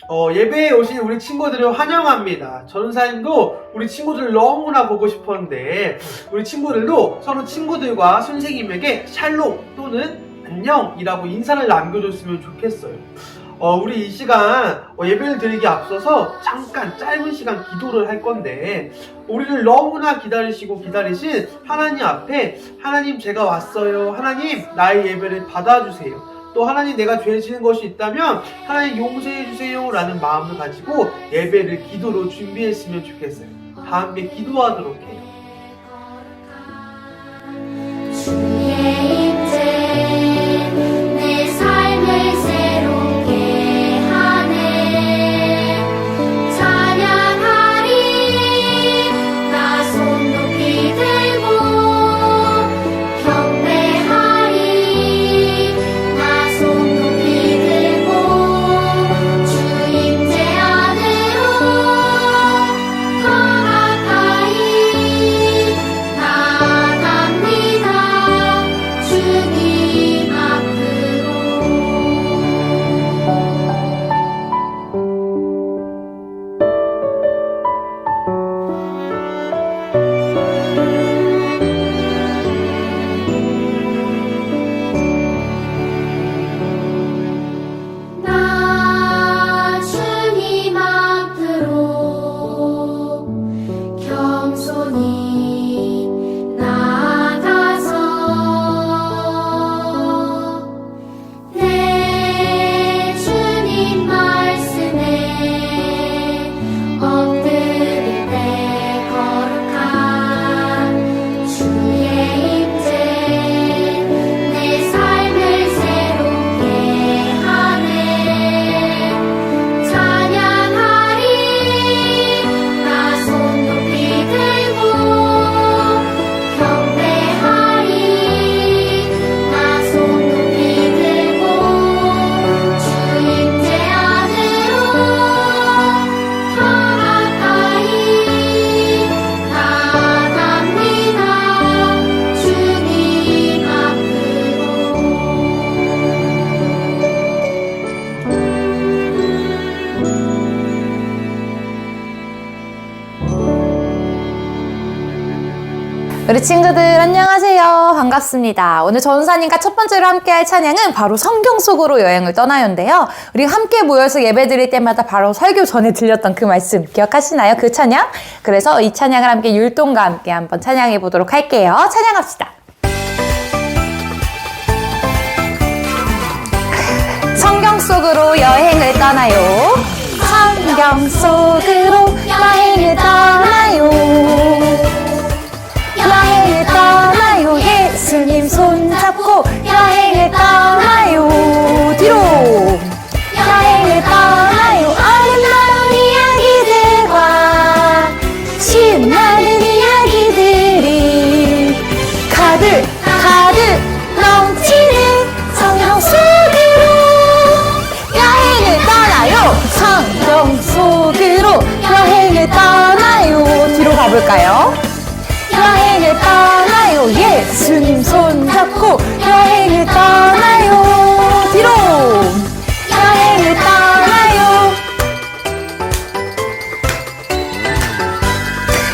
예배에 오신 우리 친구들을 환영합니다. 전사님도 우리 친구들 너무나 보고 싶었는데 우리 친구들도 서로 친구들과 선생님에게 샬롬 또는 안녕이라고 인사를 남겨줬으면 좋겠어요. 우리 이 시간 예배를 드리기 앞서서 잠깐 짧은 시간 기도를 할 건데 우리를 너무나 기다리시고 기다리신 하나님 앞에 하나님 제가 왔어요. 하나님 나의 예배를 받아주세요. 또 하나님 내가 죄 지은 것이 있다면 하나님 용서해 주세요 라는 마음을 가지고 예배를 기도로 준비했으면 좋겠어요. 다 함께 기도하도록 해요. 주의 임재 내 삶을 새롭게 하네. 찬양하리 나 손 높이 들고 경배하리 나 손 높이 들고 주 임재 안으로 더 가까이 나아갑니다. 주님 앞으로 나 주님 앞으로 겸손히 나아가서 내 주님 말씀에 엎드릴 때 거룩한 주의 임재 내 삶을 새롭게 하네. 찬양하리 나 손 높이 들고 경배하리 나 손 높이 들고 주 임재 안으로 더 가까이 나아갑니다. 주님 앞으로 우리 친구들 안녕하세요. 반갑습니다. 오늘 전사님과 첫 번째로 함께할 찬양은 바로 성경 속으로 여행을 떠나요인데요. 우리 함께 모여서 예배 드릴 때마다 바로 설교 전에 들렸던 그 말씀 기억하시나요? 그 찬양? 그래서 이 찬양을 함께 율동과 함께 한번 찬양해 보도록 할게요. 찬양합시다. 성경 속으로 여행을 떠나요. 성경 속으로 여행을 떠나요. 여행을 떠나요. 예수님 손잡고 여행을 떠나요. 뒤로 여행을 떠나요. 아름다운 이야기들과 신나는 이야기들이 가득 넘치는 성경 속으로 여행을 떠나요. 성경 속으로 여행을 떠나요. 뒤로 가볼까요? 여행을 떠나요. 예수님 손잡고 여행을 떠나요. 뒤로 여행을 떠나요.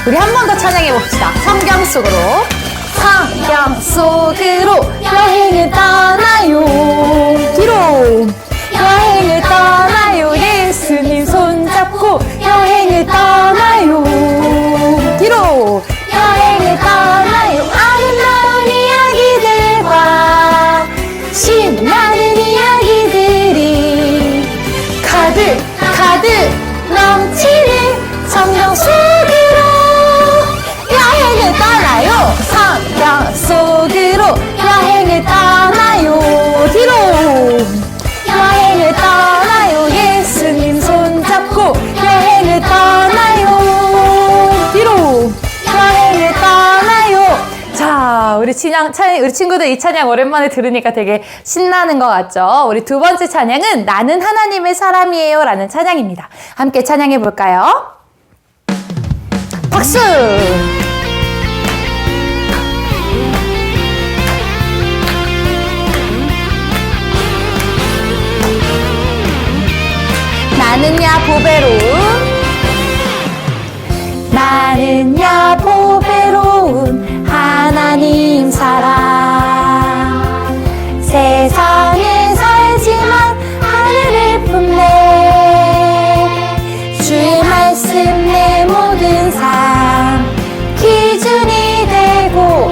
우리 한 번 더 찬양해 봅시다. 성경 속으로 성경 속으로 여행을 떠나요. 뒤로 여행을 떠나요. 예수님 손잡고 여행을 떠나요. 뒤로 여행을 떠나요. 아름다운 이야기들과 신나는 이야기들이 가득 넘치는 성경 속으로 여행을 떠나요. 성경 속으로 여행을 떠나요. 뒤로 여행을 떠나요. 예수님 손잡고 여행을 떠나요. 뒤로 여행을 떠나요. 자, 우리 친구들 이 찬양 오랜만에 들으니까 되게 신나는 것 같죠? 우리 두 번째 찬양은 나는 하나님의 사람이에요 라는 찬양입니다. 함께 찬양해 볼까요? 박수! 나는야 보배로운 하나님 사랑. 세상에 살지만 하늘을 품네. 주의 말씀 내 모든 삶 기준이 되고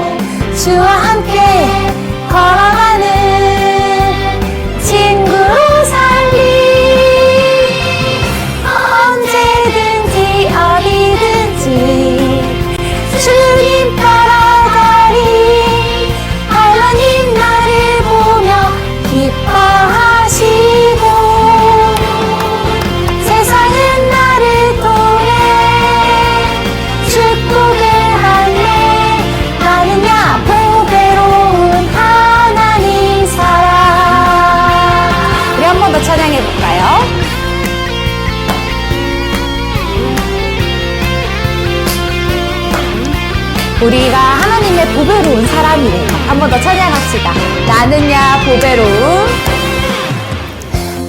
주와 함께 걸어가는 친구로 살리. 언제든지 어디든지 주님 따라가리. 하나님 나를 보며 기뻐하시고 세상은 나를 통해 축복을 하네. 나는야 보배로운 하나님 사랑. 우리 한 번 더 찬양해 볼까요? 우리가 하나님의 보배로운 사람이래요. 한 번 더 찬양합시다.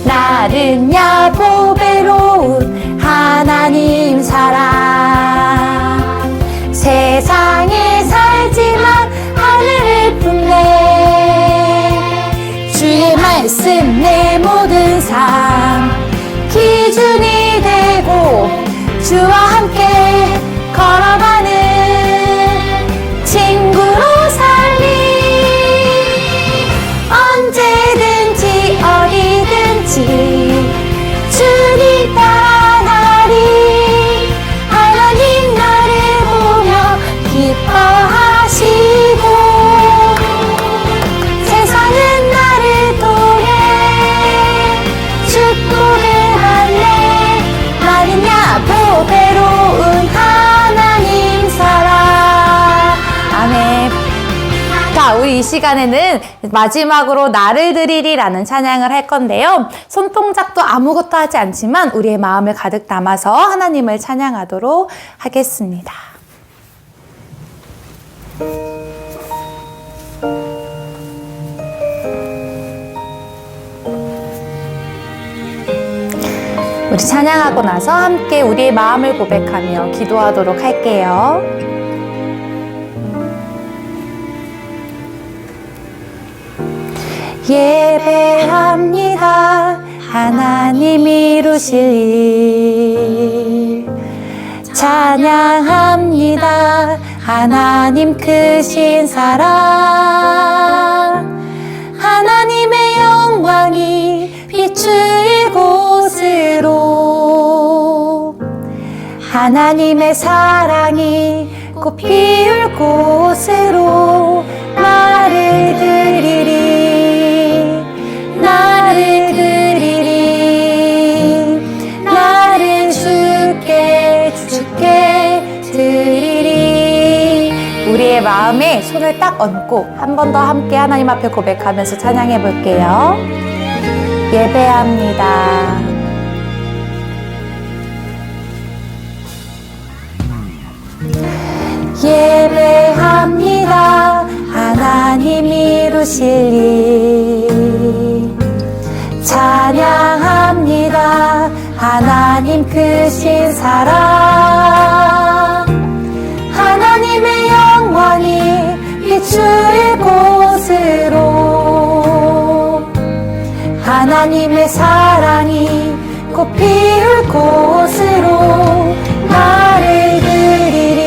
나는야 보배로운 하나님 사랑. 세상에 살지만 하늘을 품네. 주의 말씀 내 모든 삶 기준이 되고 주와 함께 걸어가는 친구로 살리. 언제든지 어디든지 주님 따라가리. 하나님 나를 보며 기뻐하시고 세상은 나를 통해 축복을 하네. 나는야 보배로운 하나님 사랑. 아멘. 자, 우리 이 시간에는 마지막으로 나를 드리리라는 찬양을 할 건데요. 손동작도 아무것도 하지 않지만 우리의 마음을 가득 담아서 하나님을 찬양하도록 하겠습니다. 우리 찬양하고 나서 함께 우리의 마음을 고백하며 기도하도록 할게요. 예배합니다. 하나님 이루실 일. 찬양합니다. 하나님 크신 사랑. 하나님의 영광이 비추일 곳으로. 하나님의 사랑이 꽃 피울 곳으로 나를 드리리. 나를 드리리. 나를 주께 드리리. 우리의 마음에 손을 딱 얹고 한 번 더 함께 하나님 앞에 고백하면서 찬양해 볼게요. 예배합니다. 예배합니다. 하나님 이루실 일. 찬양합니다. 하나님 크신 사랑. 하나님의 영광이 비추일 곳으로. 하나님의 사랑이 꽃 피울 곳으로 나를 드리리.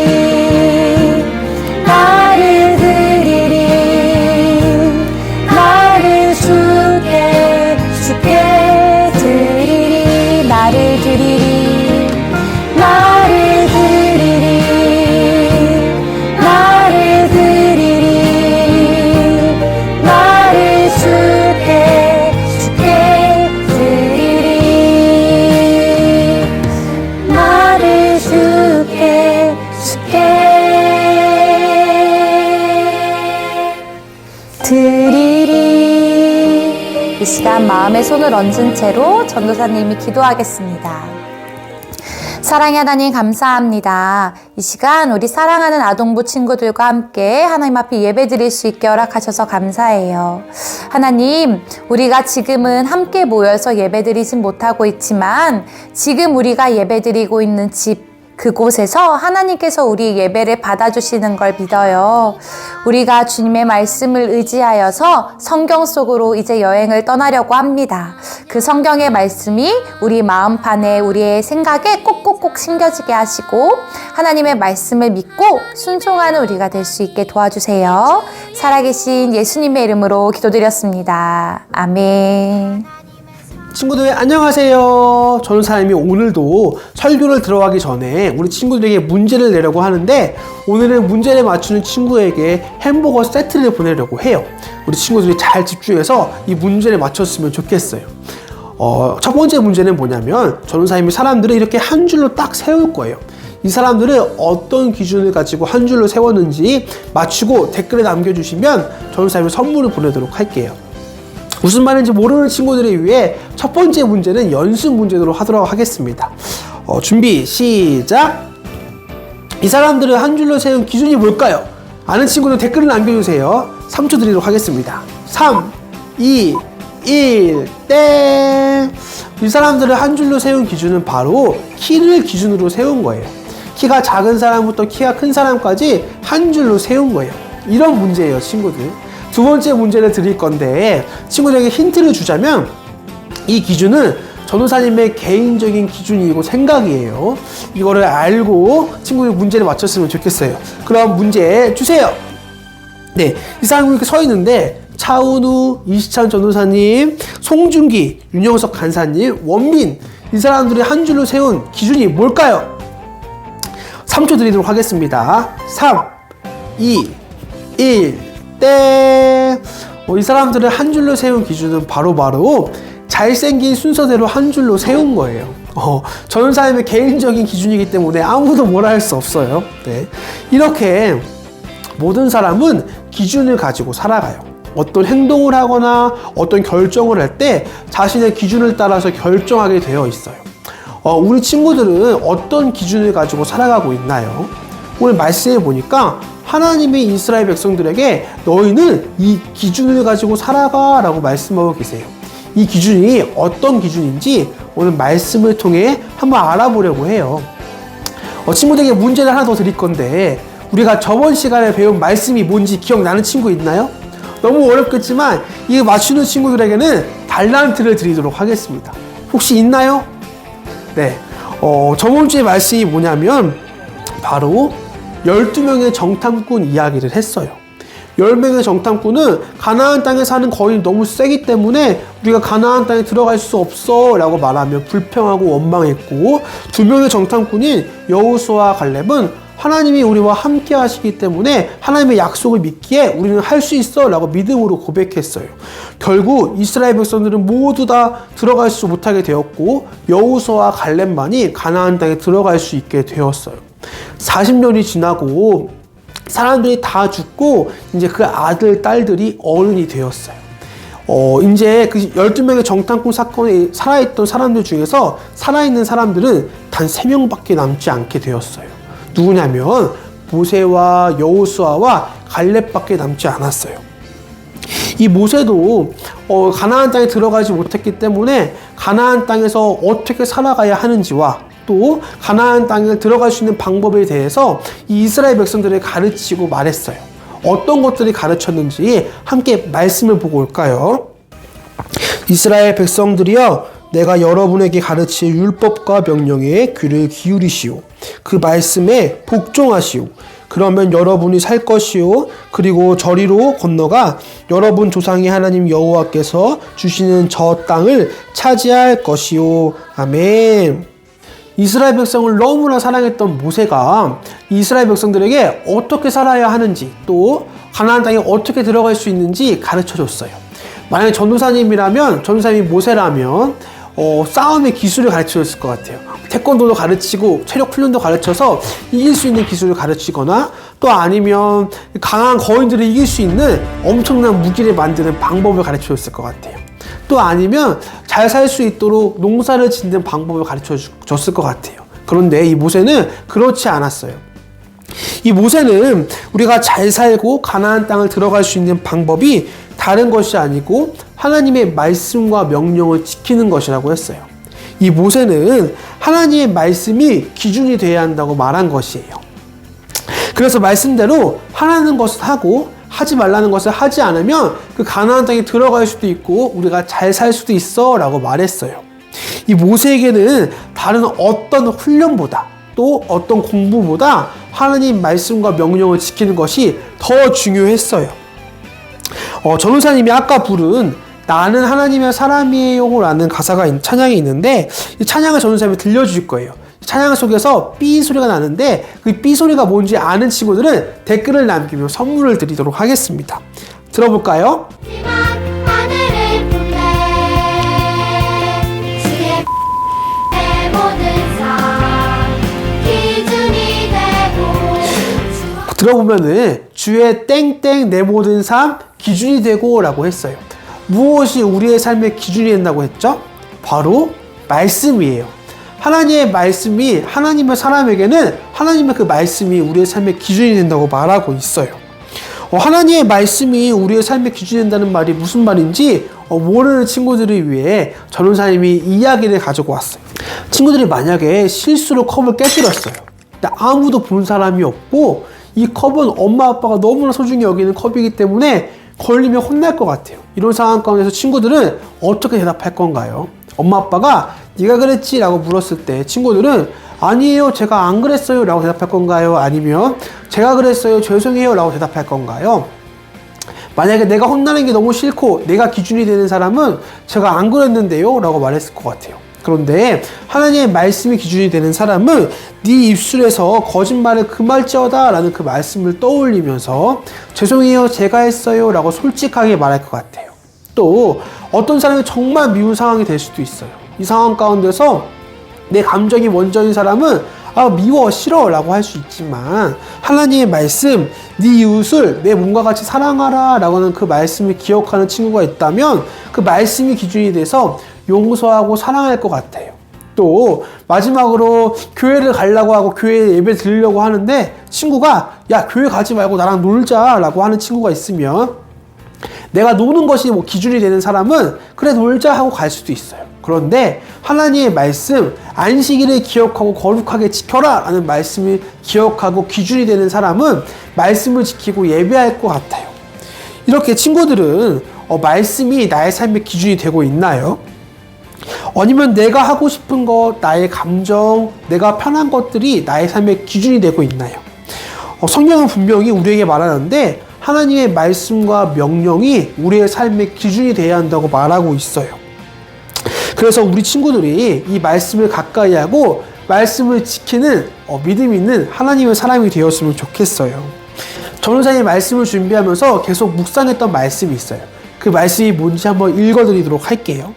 나를 드리리. 나를 주께 드리리. 나를 드리리. 나를 드리리. 나를 드리리. 나를 주께 드리리. 나를 주께 드리리. 이 시간 마음에 손을 얹은 채로 전도사님이 기도하겠습니다. 사랑의 하나님 감사합니다. 이 시간 우리 사랑하는 아동부 친구들과 함께 하나님 앞에 예배드릴 수 있게 허락하셔서 감사해요. 하나님, 우리가 지금은 함께 모여서 예배드리진 못하고 있지만 지금 우리가 예배드리고 있는 집 그곳에서 하나님께서 우리 예배를 받아주시는 걸 믿어요. 우리가 주님의 말씀을 의지하여서 성경 속으로 이제 여행을 떠나려고 합니다. 그 성경의 말씀이 우리 마음판에 우리의 생각에 꼭꼭꼭 심겨지게 하시고 하나님의 말씀을 믿고 순종하는 우리가 될 수 있게 도와주세요. 살아계신 예수님의 이름으로 기도드렸습니다. 아멘. 친구들 안녕하세요. 전사님이 오늘도 설교를 들어가기 전에 우리 친구들에게 문제를 내려고 하는데 오늘은 문제를 맞추는 친구에게 햄버거 세트를 보내려고 해요. 우리 친구들이 잘 집중해서 이 문제를 맞췄으면 좋겠어요. 첫 번째 문제는 뭐냐면 전사님이 사람들을 이렇게 한 줄로 딱 세울 거예요. 이 사람들은 어떤 기준을 가지고 한 줄로 세웠는지 맞추고 댓글에 남겨주시면 전사님이 선물을 보내도록 할게요. 무슨 말인지 모르는 친구들을 위해 첫 번째 문제는 연습 문제로 하도록 하겠습니다. 준비 시작. 이 사람들을 한 줄로 세운 기준이 뭘까요? 아는 친구들 댓글을 남겨주세요. 3초 드리도록 하겠습니다. 3, 2, 1, 땡. 이 사람들을 한 줄로 세운 기준은 바로 키를 기준으로 세운 거예요. 키가 작은 사람부터 키가 큰 사람까지 한 줄로 세운 거예요. 이런 문제예요, 친구들. 두 번째 문제를 드릴 건데 친구들에게 힌트를 주자면 이 기준은 전도사님의 개인적인 기준이고 생각이에요. 이거를 알고 친구들 문제를 맞췄으면 좋겠어요. 그럼 문제 주세요. 네, 이 사람이 이렇게 서 있는데 차은우, 이시찬 전도사님, 송중기, 윤영석 간사님, 원민 이 사람들이 한 줄로 세운 기준이 뭘까요? 3초 드리도록 하겠습니다. 3, 2, 1 땡! 이 사람들을 한 줄로 세운 기준은 바로 잘생긴 순서대로 한 줄로 세운 거예요. 전사님의 개인적인 기준이기 때문에 아무도 뭐라 할 수 없어요. 네. 이렇게 모든 사람은 기준을 가지고 살아가요. 어떤 행동을 하거나 어떤 결정을 할 때 자신의 기준을 따라서 결정하게 되어 있어요. 우리 친구들은 어떤 기준을 가지고 살아가고 있나요? 오늘 말씀해 보니까 하나님이 이스라엘 백성들에게 너희는 이 기준을 가지고 살아가 라고 말씀하고 계세요. 이 기준이 어떤 기준인지 오늘 말씀을 통해 한번 알아보려고 해요. 친구들에게 문제를 하나 더 드릴 건데 우리가 저번 시간에 배운 말씀이 뭔지 기억나는 친구 있나요? 너무 어렵겠지만 이거 맞추는 친구들에게는 달란트를 드리도록 하겠습니다. 혹시 있나요? 네. 저번 주에 말씀이 뭐냐면 바로 12명의 정탐꾼 이야기를 했어요. 10명의 정탐꾼은 가나안 땅에 사는 거인이 너무 세기 때문에 우리가 가나안 땅에 들어갈 수 없어 라고 말하며 불평하고 원망했고 2명의 정탐꾼인 여호수아와 갈렙은 하나님이 우리와 함께 하시기 때문에 하나님의 약속을 믿기에 우리는 할 수 있어 라고 믿음으로 고백했어요. 결국 이스라엘 백성들은 모두 다 들어갈 수 못하게 되었고 여호수아와 갈렙만이 가나안 땅에 들어갈 수 있게 되었어요. 40년이 지나고 사람들이 다 죽고 이제 그 아들, 딸들이 어른이 되었어요. 이제 그 12명의 정탐꾼 사건에 살아있던 사람들 중에서 살아있는 사람들은 단 3명밖에 남지 않게 되었어요. 누구냐면 모세와 여호수아와 갈렙밖에 남지 않았어요. 이 모세도 가나안 땅에 들어가지 못했기 때문에 가나안 땅에서 어떻게 살아가야 하는지와 또 가나안 땅에 들어갈 수 있는 방법에 대해서 이 이스라엘 백성들을 가르치고 말했어요. 어떤 것들이 가르쳤는지 함께 말씀을 보고 올까요? 이스라엘 백성들이여 내가 여러분에게 가르칠 율법과 명령에 귀를 기울이시오. 그 말씀에 복종하시오. 그러면 여러분이 살 것이요 그리고 저리로 건너가 여러분 조상의 하나님 여호와께서 주시는 저 땅을 차지할 것이요. 아멘. 이스라엘 백성을 너무나 사랑했던 모세가 이스라엘 백성들에게 어떻게 살아야 하는지 또 가나안 땅에 어떻게 들어갈 수 있는지 가르쳐줬어요. 만약에 전도사님이라면 전도사님이 모세라면 싸움의 기술을 가르쳐줬을 것 같아요. 태권도도 가르치고 체력 훈련도 가르쳐서 이길 수 있는 기술을 가르치거나 또 아니면 강한 거인들을 이길 수 있는 엄청난 무기를 만드는 방법을 가르쳐줬을 것 같아요. 또 아니면 잘 살 수 있도록 농사를 짓는 방법을 가르쳐줬을 것 같아요. 그런데 이 모세는 그렇지 않았어요. 이 모세는 우리가 잘 살고 가나안 땅을 들어갈 수 있는 방법이 다른 것이 아니고 하나님의 말씀과 명령을 지키는 것이라고 했어요. 이 모세는 하나님의 말씀이 기준이 되어야 한다고 말한 것이에요. 그래서 말씀대로 하라는 것을 하고 하지 말라는 것을 하지 않으면 그 가나안 땅에 들어갈 수도 있고 우리가 잘 살 수도 있어 라고 말했어요. 이 모세에게는 다른 어떤 훈련보다 또 어떤 공부보다 하나님 말씀과 명령을 지키는 것이 더 중요했어요. 전우사님이 아까 부른 나는 하나님의 사람이에요 라는 찬양이 있는데 이 찬양을 전우사님이 들려주실 거예요. 찬양 속에서 삐 소리가 나는데 그 삐 소리가 뭔지 아는 친구들은 댓글을 남기며 선물을 드리도록 하겠습니다. 들어볼까요? 하늘을 품네 주의 모든 삶 기준이 되고 들어보면은 주의 땡땡 내 모든 삶 기준이 되고 라고 했어요. 무엇이 우리의 삶의 기준이 된다고 했죠? 바로 말씀이에요. 하나님의 말씀이 하나님의 사람에게는 하나님의 그 말씀이 우리의 삶의 기준이 된다고 말하고 있어요. 하나님의 말씀이 우리의 삶의 기준이 된다는 말이 무슨 말인지 모르는 친구들을 위해 전우사님이 이야기를 가지고 왔어요. 친구들이 만약에 실수로 컵을 깨뜨렸어요. 근데 아무도 본 사람이 없고 이 컵은 엄마 아빠가 너무나 소중히 여기는 컵이기 때문에 걸리면 혼날 것 같아요. 이런 상황 가운데서 친구들은 어떻게 대답할 건가요? 엄마 아빠가 네가 그랬지? 라고 물었을 때 친구들은 아니에요 제가 안 그랬어요 라고 대답할 건가요? 아니면 제가 그랬어요 죄송해요 라고 대답할 건가요? 만약에 내가 혼나는 게 너무 싫고 내가 기준이 되는 사람은 제가 안 그랬는데요 라고 말했을 것 같아요. 그런데 하나님의 말씀이 기준이 되는 사람은 네 입술에서 거짓말을 금할지어다 라는 그 말씀을 떠올리면서 죄송해요 제가 했어요 라고 솔직하게 말할 것 같아요. 또 어떤 사람이 정말 미운 상황이 될 수도 있어요. 이 상황 가운데서 내 감정이 먼저인 사람은 미워 싫어 라고 할 수 있지만 하나님의 말씀 네 이웃을 내 몸과 같이 사랑하라 라고 하는 그 말씀을 기억하는 친구가 있다면 그 말씀이 기준이 돼서 용서하고 사랑할 것 같아요. 또 마지막으로 교회를 가려고 하고 교회에 예배 드리려고 하는데 친구가 야 교회 가지 말고 나랑 놀자 라고 하는 친구가 있으면 내가 노는 것이 기준이 되는 사람은 그래 놀자 하고 갈 수도 있어요. 그런데 하나님의 말씀 안식일을 기억하고 거룩하게 지켜라 라는 말씀을 기억하고 기준이 되는 사람은 말씀을 지키고 예배할 것 같아요. 이렇게 친구들은 말씀이 나의 삶의 기준이 되고 있나요? 아니면 내가 하고 싶은 것, 나의 감정, 내가 편한 것들이 나의 삶의 기준이 되고 있나요? 성경은 분명히 우리에게 말하는데 하나님의 말씀과 명령이 우리의 삶의 기준이 되어야 한다고 말하고 있어요. 그래서 우리 친구들이 이 말씀을 가까이 하고 말씀을 지키는 믿음 있는 하나님의 사람이 되었으면 좋겠어요. 전우사님 말씀을 준비하면서 계속 묵상했던 말씀이 있어요. 그 말씀이 뭔지 한번 읽어드리도록 할게요.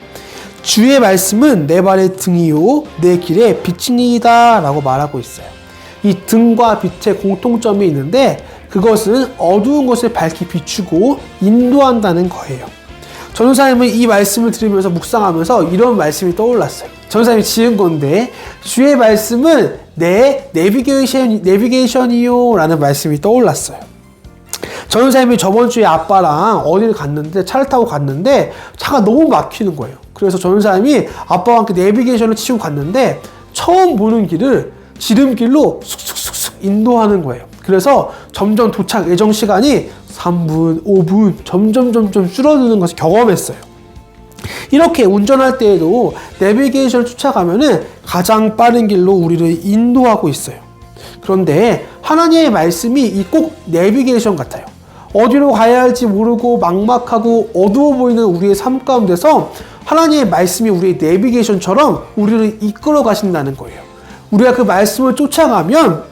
주의 말씀은 내 발의 등이요 내 길에 빛이니이다 라고 말하고 있어요. 이 등과 빛의 공통점이 있는데 그것은 어두운 것을 밝히 비추고 인도한다는 거예요. 전우사님은 이 말씀을 들으면서 묵상하면서 이런 말씀이 떠올랐어요. 전우사님이 지은 건데 주의 말씀은 내 내비게이션이요 라는 말씀이 떠올랐어요. 전우사님이 저번 주에 아빠랑 어디를 갔는데 차를 타고 갔는데 차가 너무 막히는 거예요. 그래서 전우사님이 아빠와 함께 내비게이션을 치고 갔는데 처음 보는 길을 지름길로 쑥쑥쑥쑥 인도하는 거예요. 그래서 점점 도착 예정 시간이 3분, 5분 점점 줄어드는 것을 경험했어요. 이렇게 운전할 때에도 내비게이션을 쫓아가면은 가장 빠른 길로 우리를 인도하고 있어요. 그런데 하나님의 말씀이 꼭 내비게이션 같아요. 어디로 가야 할지 모르고 막막하고 어두워 보이는 우리의 삶 가운데서 하나님의 말씀이 우리의 내비게이션처럼 우리를 이끌어 가신다는 거예요. 우리가 그 말씀을 쫓아가면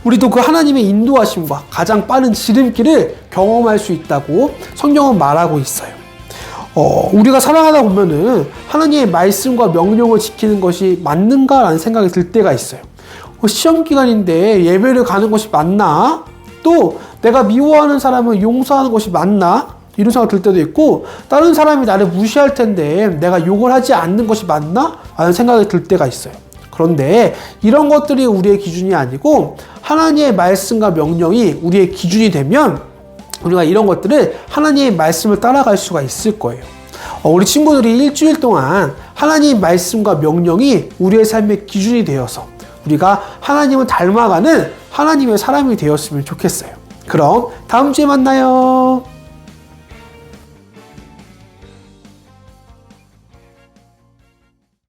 우리도 그 하나님의 인도하심과 가장 빠른 지름길을 경험할 수 있다고 성경은 말하고 있어요. 우리가 살아가다 보면은 하나님의 말씀과 명령을 지키는 것이 맞는가라는 생각이 들 때가 있어요. 시험 기간인데 예배를 가는 것이 맞나? 또 내가 미워하는 사람을 용서하는 것이 맞나? 이런 생각 들 때도 있고 다른 사람이 나를 무시할 텐데 내가 욕을 하지 않는 것이 맞나? 라는 생각이 들 때가 있어요. 그런데 이런 것들이 우리의 기준이 아니고 하나님의 말씀과 명령이 우리의 기준이 되면 우리가 이런 것들을 하나님의 말씀을 따라갈 수가 있을 거예요. 우리 친구들이 일주일 동안 하나님의 말씀과 명령이 우리의 삶의 기준이 되어서 우리가 하나님을 닮아가는 하나님의 사람이 되었으면 좋겠어요. 그럼 다음 주에 만나요.